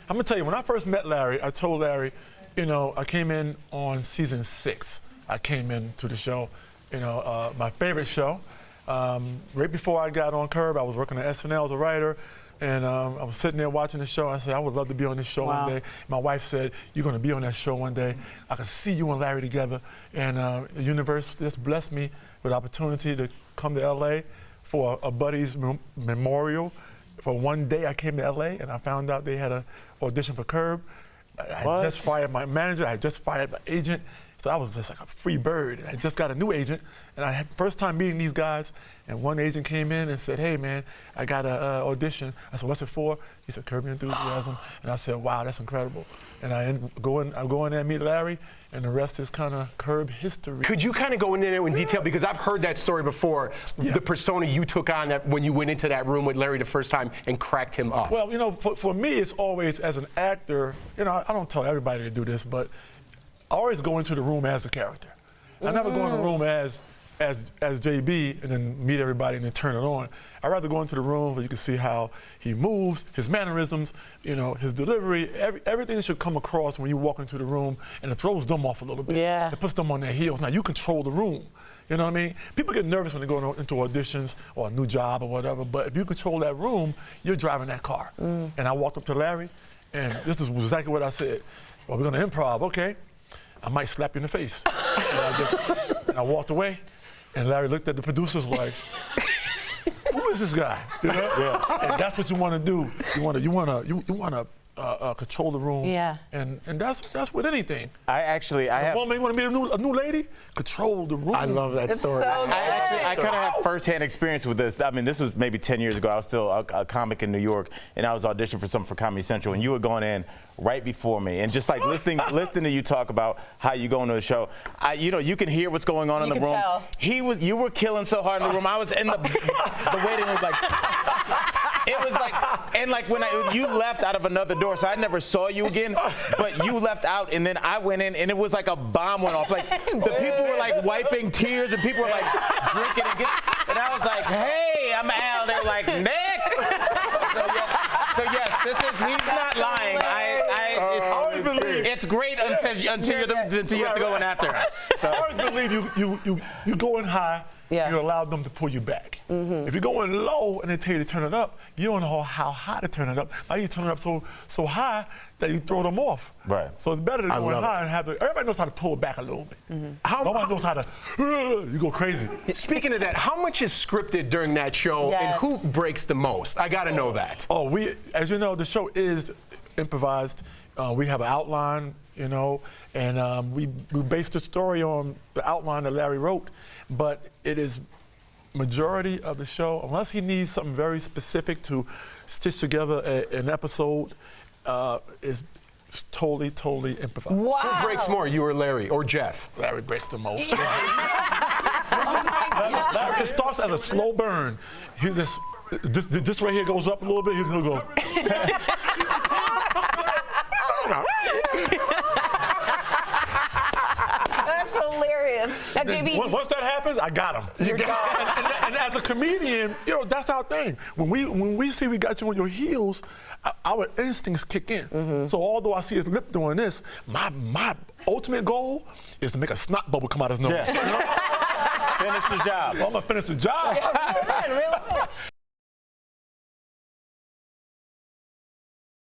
I'm gonna tell you, when I first met Larry, I told Larry, you know, I came in on season 6. I came into the show, you know, my favorite show. Right before I got on Curb, I was working at SNL as a writer, and I was sitting there watching the show. And I said, I would love to be on this show one day. My wife said, you're gonna be on that show one day. I can see you and Larry together. And the universe just blessed me with the opportunity to come to LA for a buddy's memorial. For one day I came to LA and I found out they had an audition for Curb. I had just fired my manager, I had just fired my agent. So I was just like a free bird. I just got a new agent, and I had first time meeting these guys, and one agent came in and said, hey man, I got an audition. I said, what's it for? He said, Curb Your Enthusiasm. And I said, wow, that's incredible. And I go in there and meet Larry, and the rest is kind of Curb history. Could you kind of go in there in detail? Because I've heard that story before, the persona you took on that when you went into that room with Larry the first time and cracked him up. Well, you know, for me, it's always, as an actor, you know, I don't tell everybody to do this, but I always go into the room as a character. I never go in the room as JB and then meet everybody and then turn it on. I'd rather go into the room where you can see how he moves, his mannerisms, you know, his delivery, everything should come across when you walk into the room, and it throws them off a little bit. Yeah. It puts them on their heels. Now you control the room. You know what I mean? People get nervous when they go into auditions or a new job or whatever, but if you control that room, you're driving that car. And I walked up to Larry, and this is exactly what I said. Well, we're gonna improv, okay? I might slap you in the face. And I walked away, and Larry looked at the producers like, who is this guy? You know? Yeah. And that's what you want to do. You want to control the room. Yeah. And that's with anything. I have. Woman, you want to meet a new lady? Control the room. I love that It's story. so good. I kind of have firsthand experience with this. I mean, this was maybe 10 years ago. I was still a comic in New York, and I was auditioning for something for Comedy Central, and you were going in right before me, and just like listening to you talk about how you go into the show, you know, you can hear what's going on in the room. Tell. You were killing so hard in the room. I was in the waiting room, like. It was like, and like when you left out of another door, so I never saw you again, but you left out, and then I went in, and it was like a bomb went off. Like, the people were like wiping tears, and people were like drinking and I was like, hey, I'm Al. They were like, next. So yes, he's not lying. It's great until you have to go in after him. So. I always believe you go in high. Yeah. You allow them to pull you back. If you're going low and they tell you to turn it up, you don't know how high to turn it up. Now you turn it up so high that you throw them off. Right. So it's better to go in high and have everybody knows how to pull it back a little bit. Nobody knows how to, you go crazy. Speaking of that, how much is scripted during that show, and who breaks the most? I got to know that. Oh, as you know, the show is improvised. We have an outline, you know, and we based the story on the outline that Larry wrote, but it is majority of the show, unless he needs something very specific to stitch together an episode, is totally improvised. Wow. Who breaks more, you or Larry, or Jeff? Larry breaks the most. Larry starts as a slow burn. He's just, this right here goes up a little bit, he's gonna go. That's hilarious. Now, JB. Once that happens, I got him. You're gone. And as a comedian, you know, that's our thing. When we see we got you on your heels, our instincts kick in. So although I see his lip doing this, my ultimate goal is to make a snot bubble come out his nose. Yeah. You know? Finish the job. Well, I'm gonna finish the job. Yeah, really?